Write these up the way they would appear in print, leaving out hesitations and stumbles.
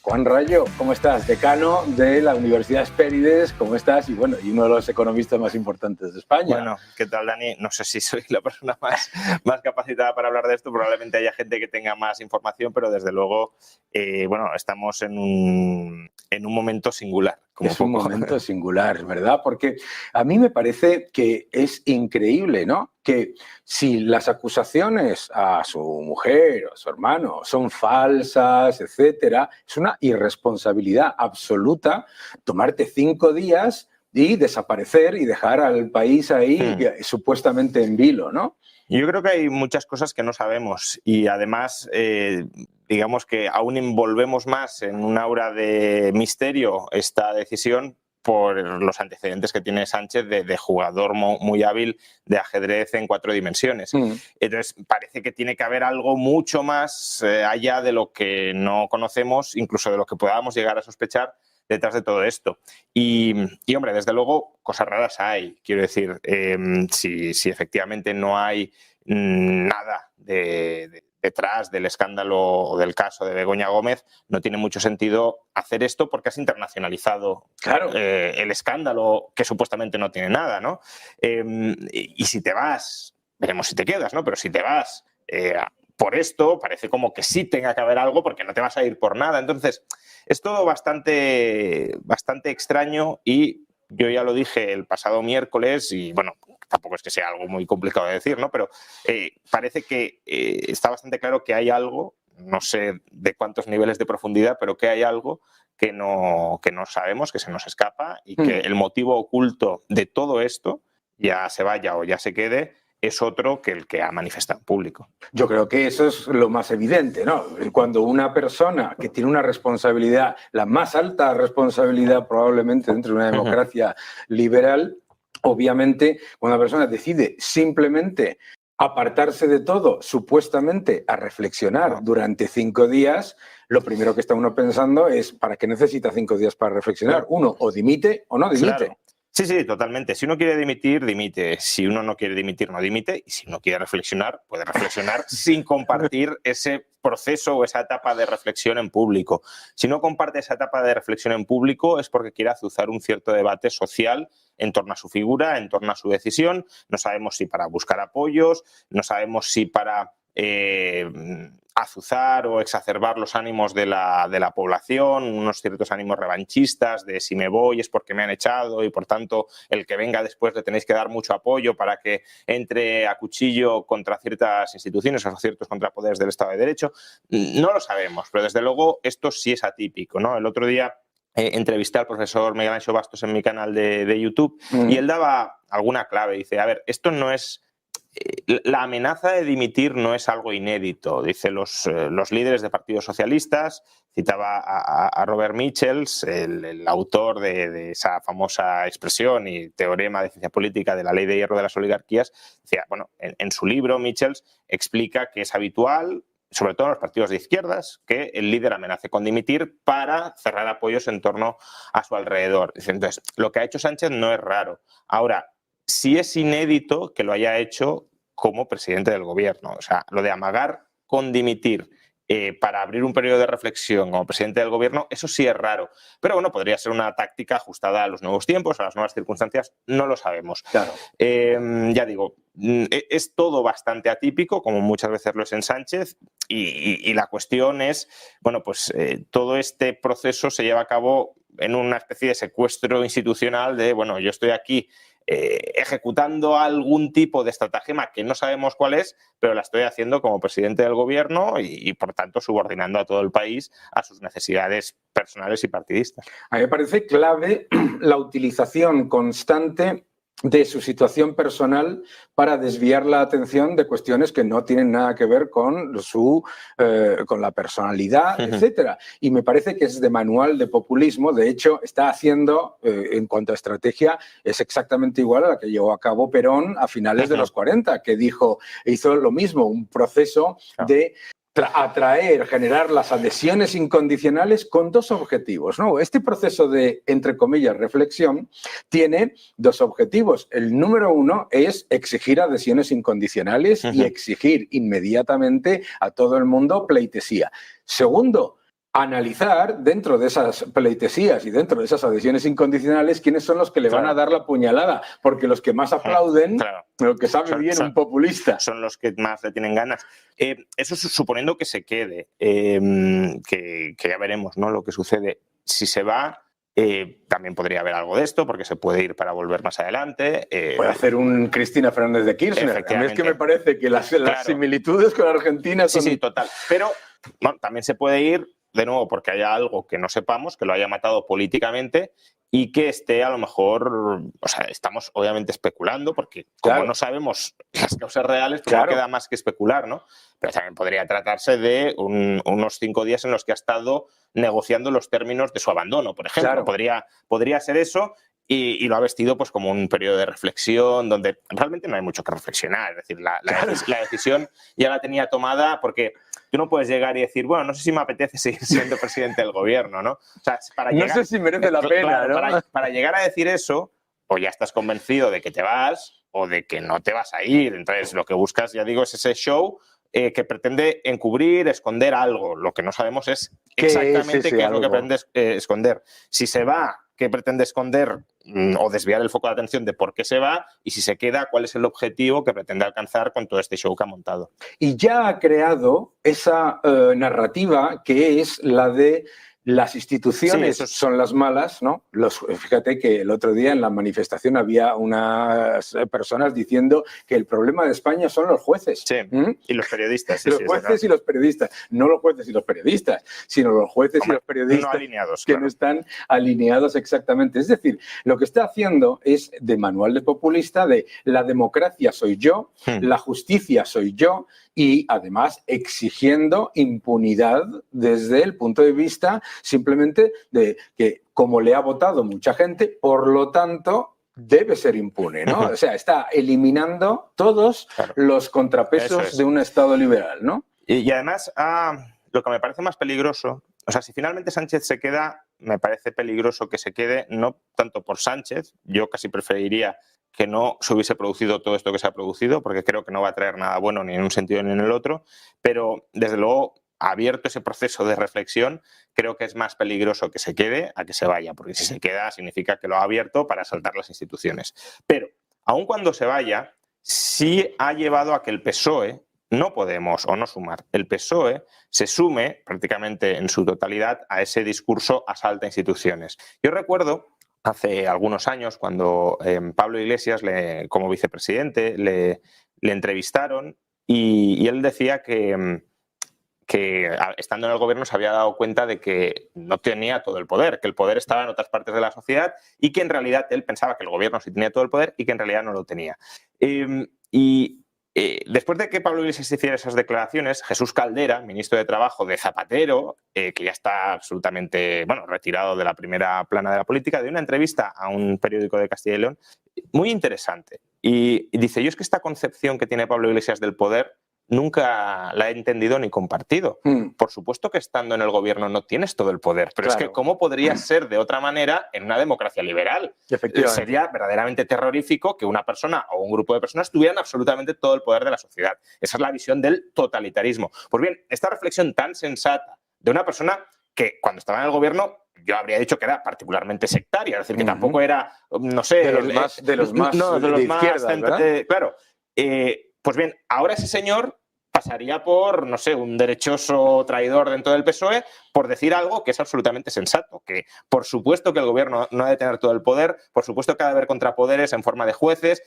Juan Rayo, ¿cómo estás? Decano de la Universidad Hespérides, ¿cómo estás? Y bueno, y uno de los economistas más importantes de España. Bueno, ¿qué tal, Dani? No sé si soy la persona más capacitada para hablar de esto. Probablemente haya gente que tenga más información, pero desde luego, bueno, estamos en un momento singular. Es un momento singular, ¿verdad? Porque a mí me parece que es increíble, ¿no? Que si las acusaciones a su mujer o a su hermano son falsas, etcétera, es una irresponsabilidad absoluta tomarte 5 días y desaparecer y dejar al país ahí supuestamente en vilo, ¿no? Yo creo que hay muchas cosas que no sabemos y además, digamos que aún envolvemos más en un aura de misterio esta decisión por los antecedentes que tiene Sánchez de jugador muy hábil de ajedrez en 4 dimensiones. Entonces, parece que tiene que haber algo mucho más allá de lo que no conocemos, incluso de lo que podamos llegar a sospechar detrás de todo esto. Y hombre, desde luego, cosas raras hay. Quiero decir, si efectivamente no hay nada detrás del escándalo o del caso de Begoña Gómez, no tiene mucho sentido hacer esto porque has internacionalizado el escándalo que supuestamente no tiene nada, ¿no? Y si te vas, veremos si te quedas, ¿no? Pero si te vas por esto, parece como que sí tenga que haber algo porque no te vas a ir por nada. Entonces, es todo bastante extraño y yo ya lo dije el pasado miércoles y, bueno, tampoco es que sea algo muy complicado de decir, ¿no? Pero parece que está bastante claro que hay algo, no sé de cuántos niveles de profundidad, pero que hay algo que no sabemos, que se nos escapa y que el motivo oculto de todo esto, ya se vaya o ya se quede, es otro que el que ha manifestado en público. Yo creo que eso es lo más evidente, ¿no? Cuando una persona que tiene una responsabilidad, la más alta responsabilidad probablemente dentro de una democracia liberal, obviamente cuando una persona decide simplemente apartarse de todo, supuestamente a reflexionar durante 5 días, lo primero que está uno pensando es ¿para qué necesita 5 días para reflexionar? Uno, o dimite o no dimite. Claro. Sí, totalmente. Si uno quiere dimitir, dimite. Si uno no quiere dimitir, no dimite. Y si uno quiere reflexionar, puede reflexionar sin compartir ese proceso o esa etapa de reflexión en público. Si no comparte esa etapa de reflexión en público es porque quiere azuzar un cierto debate social en torno a su figura, en torno a su decisión. No sabemos si para buscar apoyos, no sabemos si para azuzar o exacerbar los ánimos de la población, unos ciertos ánimos revanchistas de si me voy es porque me han echado y por tanto el que venga después le tenéis que dar mucho apoyo para que entre a cuchillo contra ciertas instituciones o ciertos contrapoderes del Estado de Derecho. No lo sabemos, pero desde luego esto sí es atípico, ¿no? El otro día entrevisté al profesor Miguel Anxo Bastos en mi canal de YouTube y él daba alguna clave. Dice, a ver, esto no es... La amenaza de dimitir no es algo inédito. Dice, los líderes de partidos socialistas, citaba a Robert Michels, el autor de esa famosa expresión y teorema de ciencia política de la ley de hierro de las oligarquías. Decía, bueno, en su libro Michels explica que es habitual, sobre todo en los partidos de izquierdas, que el líder amenace con dimitir para cerrar apoyos en torno a su alrededor. Dice, entonces, lo que ha hecho Sánchez no es raro. Ahora, sí es inédito que lo haya hecho como presidente del gobierno. O sea, lo de amagar con dimitir para abrir un periodo de reflexión como presidente del gobierno, eso sí es raro. Pero bueno, podría ser una táctica ajustada a los nuevos tiempos, a las nuevas circunstancias, no lo sabemos. Claro. Ya digo, es todo bastante atípico, como muchas veces lo es en Sánchez, y la cuestión es, bueno, pues todo este proceso se lleva a cabo en una especie de secuestro institucional de, bueno, yo estoy aquí ejecutando algún tipo de estratagema que no sabemos cuál es, pero la estoy haciendo como presidente del gobierno y por tanto subordinando a todo el país a sus necesidades personales y partidistas. A mí me parece clave la utilización constante de su situación personal para desviar la atención de cuestiones que no tienen nada que ver con con la personalidad, etcétera. Y me parece que es de manual de populismo. De hecho, está haciendo, en cuanto a estrategia, es exactamente igual a la que llevó a cabo Perón a finales de los 40, que hizo lo mismo, un proceso de atraer, generar las adhesiones incondicionales con 2 objetivos, ¿no? Este proceso de, entre comillas, reflexión tiene 2 objetivos. El número 1 es exigir adhesiones incondicionales y exigir inmediatamente a todo el mundo pleitesía. Segundo, analizar dentro de esas pleitesías y dentro de esas adhesiones incondicionales quiénes son los que le van a dar la puñalada, porque los que más aplauden, lo que sabe bien un populista. Son los que más le tienen ganas. Eso suponiendo que se quede, que ya veremos, ¿no?, lo que sucede. Si se va, también podría haber algo de esto, porque se puede ir para volver más adelante. Puede hacer un Cristina Fernández de Kirchner. A mí es que me parece que las similitudes con Argentina son... Sí, total. Pero bueno, también se puede ir, de nuevo, porque haya algo que no sepamos, que lo haya matado políticamente y que esté a lo mejor, o sea, estamos obviamente especulando, porque como no sabemos las causas reales, pues no queda más que especular, ¿no? Pero también podría tratarse de unos 5 días en los que ha estado negociando los términos de su abandono, por ejemplo. Podría ser eso. Y lo ha vestido pues como un periodo de reflexión donde realmente no hay mucho que reflexionar. Es decir, la decisión ya la tenía tomada, porque tú no puedes llegar y decir, bueno, no sé si me apetece seguir siendo presidente del gobierno, ¿no? O sea, no sé si merece la pena, ¿no? Para llegar a decir eso, o ya estás convencido de que te vas o de que no te vas a ir. Entonces, lo que buscas, ya digo, es ese show que pretende encubrir, esconder algo. Lo que no sabemos es exactamente qué es lo que pretende esconder. Si se va, qué pretende esconder o desviar el foco de atención de por qué se va, y si se queda, cuál es el objetivo que pretende alcanzar con todo este show que ha montado. Y ya ha creado esa narrativa que es la de las instituciones son las malas, ¿no? Fíjate que el otro día en la manifestación había unas personas diciendo que el problema de España son los jueces. Sí, y los periodistas. Los jueces y los periodistas. No los jueces y los periodistas, sino los jueces y los periodistas no alineados, que no están alineados exactamente. Es decir, lo que está haciendo es de manual de populista de la democracia soy yo, la justicia soy yo, y además exigiendo impunidad desde el punto de vista simplemente de que como le ha votado mucha gente, por lo tanto debe ser impune, ¿no? O sea, está eliminando todos los contrapesos de un Estado liberal, ¿no? Y además, lo que me parece más peligroso, o sea, si finalmente Sánchez se queda, me parece peligroso que se quede, no tanto por Sánchez, yo casi preferiría que no se hubiese producido todo esto que se ha producido, porque creo que no va a traer nada bueno ni en un sentido ni en el otro, pero desde luego, abierto ese proceso de reflexión, creo que es más peligroso que se quede a que se vaya, porque si se queda significa que lo ha abierto para saltar las instituciones. Pero, aun cuando se vaya, sí ha llevado a que el PSOE, no Podemos o no Sumar, el PSOE se sume prácticamente en su totalidad a ese discurso asalta instituciones. Yo recuerdo hace algunos años cuando Pablo Iglesias, como vicepresidente, le entrevistaron y él decía que estando en el gobierno se había dado cuenta de que no tenía todo el poder, que el poder estaba en otras partes de la sociedad y que en realidad él pensaba que el gobierno sí tenía todo el poder y que en realidad no lo tenía. Después de que Pablo Iglesias hiciera esas declaraciones, Jesús Caldera, ministro de Trabajo de Zapatero, que ya está absolutamente retirado de la primera plana de la política, dio una entrevista a un periódico de Castilla y León muy interesante. Y dice, yo es que esta concepción que tiene Pablo Iglesias del poder nunca la he entendido ni compartido. Por supuesto que estando en el gobierno no tienes todo el poder, pero es que ¿cómo podría ser de otra manera en una democracia liberal? Sería verdaderamente terrorífico que una persona o un grupo de personas tuvieran absolutamente todo el poder de la sociedad. Esa es la visión del totalitarismo. Pues bien, esta reflexión tan sensata de una persona que cuando estaba en el gobierno yo habría dicho que era particularmente sectaria, es decir, que tampoco era, no sé... De los más de izquierda, claro. Pues bien, ahora ese señor pasaría por, no sé, un derechoso traidor dentro del PSOE por decir algo que es absolutamente sensato, que por supuesto que el gobierno no ha de tener todo el poder, por supuesto que ha de haber contrapoderes en forma de jueces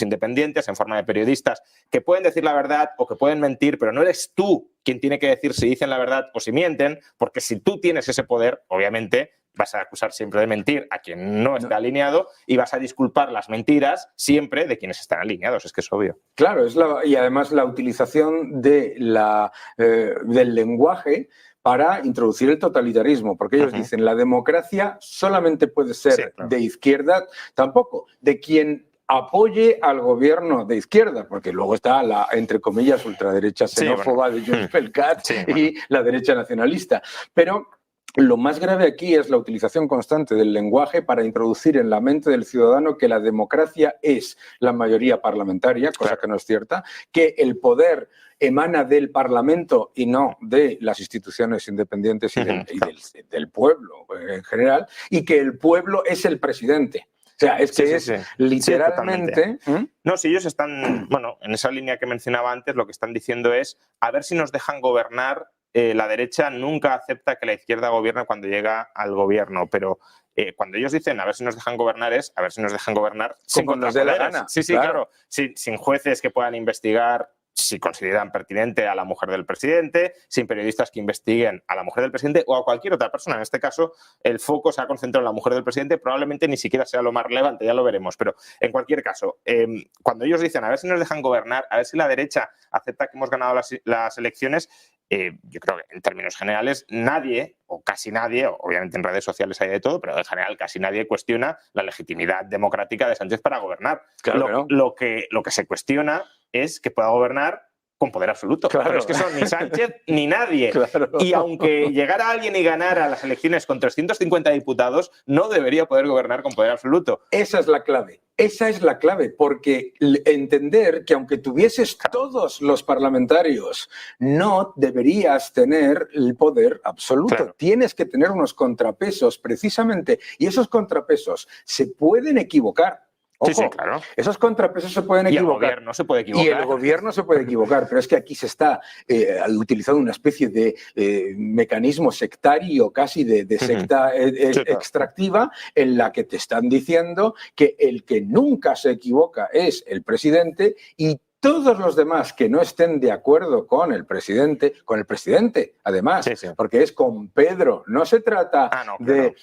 independientes, en forma de periodistas, que pueden decir la verdad o que pueden mentir, pero no eres tú quien tiene que decir si dicen la verdad o si mienten, porque si tú tienes ese poder, obviamente vas a acusar siempre de mentir a quien no está alineado y vas a disculpar las mentiras siempre de quienes están alineados, es que es obvio. Claro, y además la utilización del lenguaje para introducir el totalitarismo, porque ellos dicen la democracia solamente puede ser de izquierda, tampoco de quien apoye al gobierno de izquierda, porque luego está la, entre comillas, ultraderecha xenófoba de Junts pel Cat y la derecha nacionalista. Pero lo más grave aquí es la utilización constante del lenguaje para introducir en la mente del ciudadano que la democracia es la mayoría parlamentaria, cosa que no es cierta, que el poder emana del Parlamento y no de las instituciones independientes y del pueblo en general, y que el pueblo es el presidente. O sea, es que es literalmente... No, si ellos están, bueno, en esa línea que mencionaba antes, lo que están diciendo es a ver si nos dejan gobernar. La derecha nunca acepta que la izquierda gobierne cuando llega al gobierno, pero cuando ellos dicen a ver si nos dejan gobernar es a ver si nos dejan gobernar sin con nos dé la gana. Sí, claro. Sin jueces que puedan investigar si consideran pertinente a la mujer del presidente, sin periodistas que investiguen a la mujer del presidente o a cualquier otra persona. En este caso, el foco se ha concentrado en la mujer del presidente, probablemente ni siquiera sea lo más relevante, ya lo veremos, pero en cualquier caso, cuando ellos dicen a ver si nos dejan gobernar, a ver si la derecha acepta que hemos ganado las elecciones, yo creo que en términos generales nadie, o casi nadie, obviamente en redes sociales hay de todo, pero en general casi nadie cuestiona la legitimidad democrática de Sánchez para gobernar. Claro, lo que se cuestiona es que pueda gobernar con poder absoluto. Claro. Pero es que son ni Sánchez ni nadie. Claro. Y aunque llegara alguien y ganara las elecciones con 350 diputados, no debería poder gobernar con poder absoluto. Esa es la clave. Esa es la clave, porque entender que aunque tuvieses todos los parlamentarios, no deberías tener el poder absoluto. Claro. Tienes que tener unos contrapesos precisamente, y esos contrapesos se pueden equivocar. Ojo, Sí, claro. Esos contrapesos se pueden equivocar. Y el gobierno se puede equivocar. Y el gobierno se puede equivocar, pero es que aquí se está utilizando una especie de mecanismo sectario, casi de secta extractiva, en la que te están diciendo que el que nunca se equivoca es el presidente y todos los demás que no estén de acuerdo con el presidente, además, porque es con Pedro, no se trata de...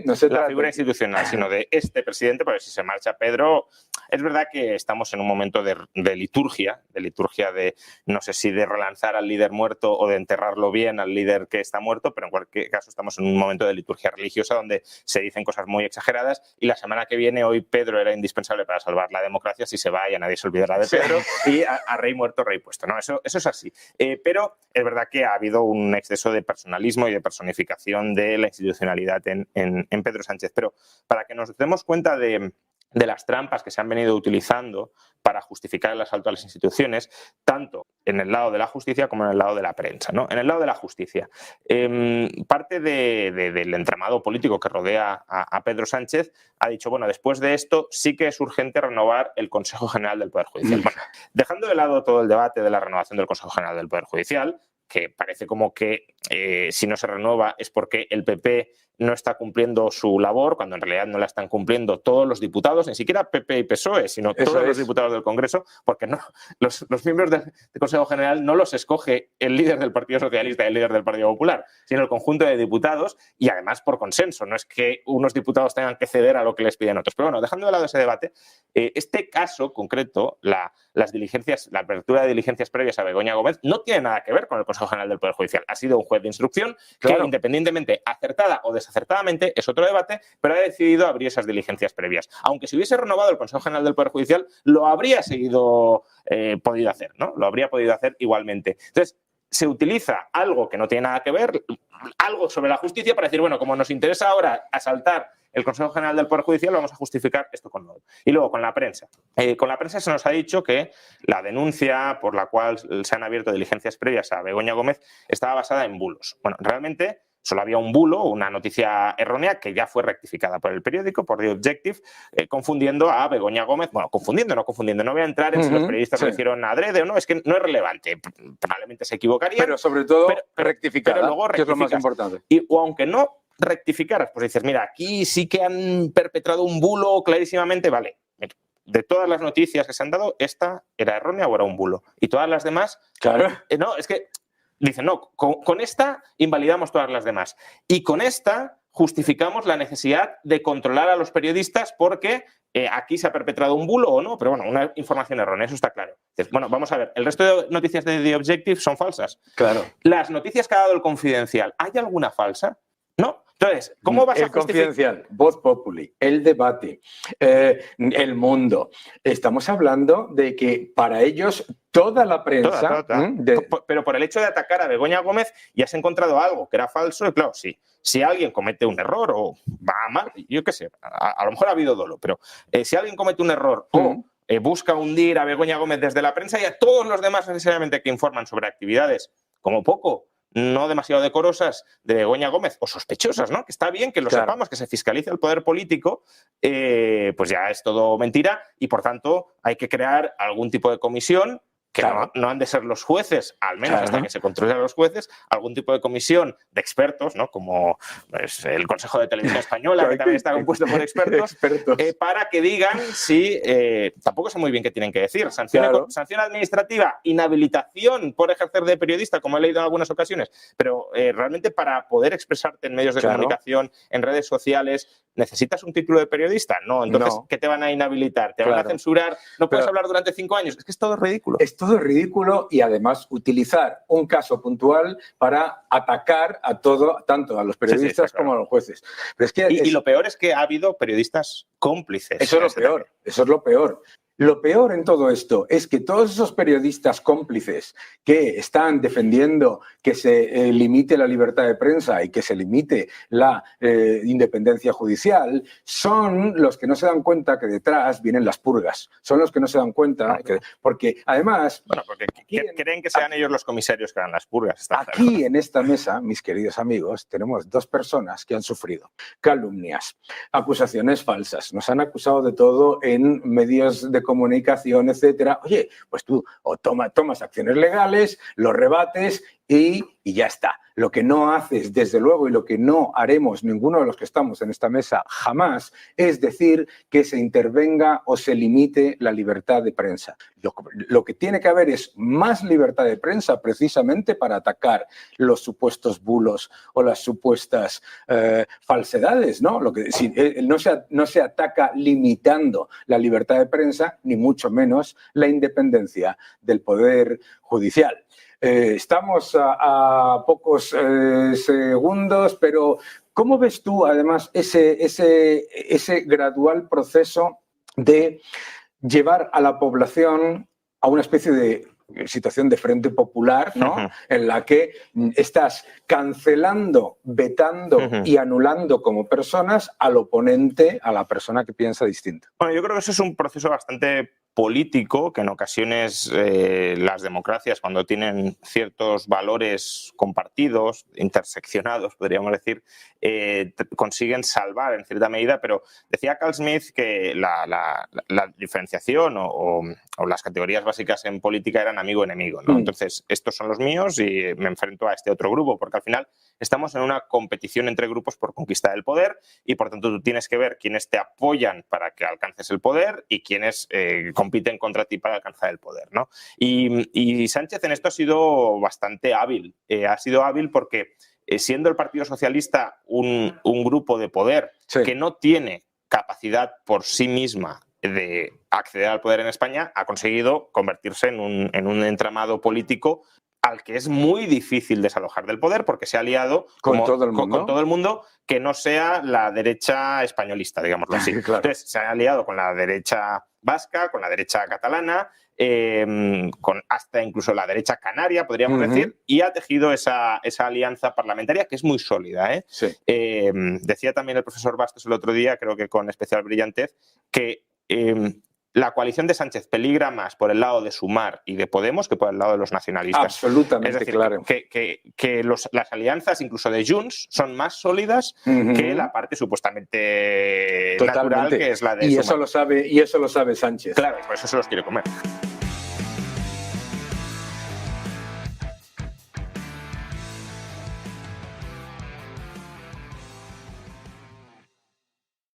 no se la trata figura institucional, sino de este presidente, porque si se marcha Pedro, es verdad que estamos en un momento de liturgia de, no sé si de relanzar al líder muerto o de enterrarlo bien al líder que está muerto, pero en cualquier caso estamos en un momento de liturgia religiosa donde se dicen cosas muy exageradas y la semana que viene, hoy Pedro era indispensable para salvar la democracia, si se va ya nadie se olvidará de Pedro. Y a rey muerto, rey puesto. ¿No? Eso es así. Pero es verdad que ha habido un exceso de personalismo y de personificación de la institucionalidad en Pedro Sánchez. Pero para que nos demos cuenta de las trampas que se han venido utilizando para justificar el asalto a las instituciones, tanto en el lado de la justicia como en el lado de la prensa, ¿no? En el lado de la justicia, parte del entramado político que rodea a Pedro Sánchez ha dicho, bueno, después de esto sí que es urgente renovar el Consejo General del Poder Judicial. Bueno, dejando de lado todo el debate de la renovación del Consejo General del Poder Judicial, que parece como que si no se renueva es porque el PP no está cumpliendo su labor, cuando en realidad no la están cumpliendo todos los diputados, ni siquiera PP y PSOE, sino todos los diputados del Congreso, porque no, los miembros del Consejo General no los escoge el líder del Partido Socialista y el líder del Partido Popular, sino el conjunto de diputados y además por consenso. No es que unos diputados tengan que ceder a lo que les piden otros. Pero bueno, dejando de lado ese debate, este caso concreto, la apertura de diligencias previas a Begoña Gómez, no tiene nada que ver con el Consejo General del Poder Judicial. Ha sido un juez de instrucción que, independientemente acertada o desacertadamente, es otro debate, pero ha decidido abrir esas diligencias previas. Aunque si hubiese renovado el Consejo General del Poder Judicial, lo habría podido hacer, ¿no? Lo habría podido hacer igualmente. Entonces, se utiliza algo que no tiene nada que ver, algo sobre la justicia, para decir, bueno, como nos interesa ahora asaltar el Consejo General del Poder Judicial, vamos a justificar esto con lo otro. Y luego, con la prensa. Con la prensa se nos ha dicho que la denuncia por la cual se han abierto diligencias previas a Begoña Gómez estaba basada en bulos. Bueno, realmente solo había un bulo, una noticia errónea que ya fue rectificada por el periódico, por The Objective, confundiendo a Begoña Gómez. Bueno, no voy a entrar en si los periodistas lo hicieron adrede o no, es que no es relevante. Probablemente se equivocarían. Pero sobre todo rectificada, pero luego que es lo más importante. O aunque no rectificaras, pues dices, mira, aquí sí que han perpetrado un bulo clarísimamente, vale. De todas las noticias que se han dado, ¿esta era errónea o era un bulo? Y todas las demás, claro. No, es que dicen, no, con esta invalidamos todas las demás. Y con esta justificamos la necesidad de controlar a los periodistas porque aquí se ha perpetrado un bulo o no, pero bueno, una información errónea, eso está claro. Entonces, bueno, vamos a ver, el resto de noticias de The Objective son falsas. Claro. Las noticias que ha dado el Confidencial, ¿hay alguna falsa? No. Entonces, ¿cómo vas a justificar? El Confidencial, Voz Populi, El Debate, El Mundo. Estamos hablando de que para ellos toda la prensa... Pero por el hecho de atacar a Begoña Gómez ya has encontrado algo que era falso y claro, sí. Si alguien comete un error o va mal, yo qué sé, a lo mejor ha habido dolo, pero si alguien comete un error o busca hundir a Begoña Gómez desde la prensa y a todos los demás necesariamente que informan sobre actividades, como poco, no demasiado decorosas de Begoña Gómez o sospechosas, ¿no? Que está bien que lo sepamos, que se fiscalice el poder político, pues ya es todo mentira y por tanto hay que crear algún tipo de comisión que no han de ser los jueces, al menos hasta que se controlen a los jueces, algún tipo de comisión de expertos, ¿no? Como pues, el Consejo de Televisión Española, que también está compuesto por expertos. Para que digan si... tampoco sé muy bien qué tienen que decir. Sanción administrativa, inhabilitación por ejercer de periodista, como he leído en algunas ocasiones, pero realmente para poder expresarte en medios de comunicación, en redes sociales, ¿necesitas un título de periodista? No. Entonces, ¿qué te van a inhabilitar? ¿Te van a censurar? ¿No puedes hablar durante 5 años? Es que es todo ridículo. Todo ridículo y además utilizar un caso puntual para atacar a tanto a los periodistas como a los jueces. Pero es que y lo peor es que ha habido periodistas cómplices. Eso es lo peor, eso es lo peor. Lo peor en todo esto es que todos esos periodistas cómplices que están defendiendo que se limite la libertad de prensa y que se limite la independencia judicial son los que no se dan cuenta que detrás vienen las purgas. Son los que no se dan cuenta, porque además... Bueno, porque creen que sean ellos los comisarios que hagan las purgas. Aquí en esta mesa, mis queridos amigos, tenemos 2 personas que han sufrido calumnias, acusaciones falsas. Nos han acusado de todo en medios de comunicación, etcétera. Oye, pues tú tomas acciones legales, lo rebates y ya está. Lo que no haces, desde luego, y lo que no haremos ninguno de los que estamos en esta mesa jamás, es decir que se intervenga o se limite la libertad de prensa. Lo que tiene que haber es más libertad de prensa precisamente para atacar los supuestos bulos o las supuestas falsedades, ¿no? No se ataca limitando la libertad de prensa, ni mucho menos la independencia del Poder Judicial. Estamos a pocos segundos, pero ¿cómo ves tú, además, ese gradual proceso de llevar a la población a una especie de situación de frente popular, ¿no? En la que estás cancelando, vetando y anulando como personas al oponente, a la persona que piensa distinto? Bueno, yo creo que eso es un proceso bastante político, que en ocasiones las democracias, cuando tienen ciertos valores compartidos, interseccionados, podríamos decir, consiguen salvar en cierta medida, pero decía Carl Smith que la diferenciación o las categorías básicas en política eran amigo-enemigo, ¿no? Entonces, estos son los míos y me enfrento a este otro grupo, porque al final estamos en una competición entre grupos por conquistar el poder y, por tanto, tú tienes que ver quiénes te apoyan para que alcances el poder y quiénes compiten contra ti para alcanzar el poder, ¿no? Y Sánchez en esto ha sido bastante hábil. Ha sido hábil porque, siendo el Partido Socialista un grupo de poder que no tiene capacidad por sí misma de acceder al poder en España, ha conseguido convertirse en un entramado político al que es muy difícil desalojar del poder porque se ha aliado con todo el mundo que no sea la derecha españolista, digámoslo así. Claro. Entonces, se ha aliado con la derecha vasca, con la derecha catalana, con hasta incluso la derecha canaria, podríamos decir, y ha tejido esa alianza parlamentaria que es muy sólida. Sí. Decía también el profesor Bastos el otro día, creo que con especial brillantez, que la coalición de Sánchez peligra más por el lado de Sumar y de Podemos que por el lado de los nacionalistas. Absolutamente, es decir, claro. Que las alianzas, incluso de Junts, son más sólidas que la parte supuestamente natural, que es la de Sumar. Y eso lo sabe Sánchez. Claro, por eso se los quiere comer.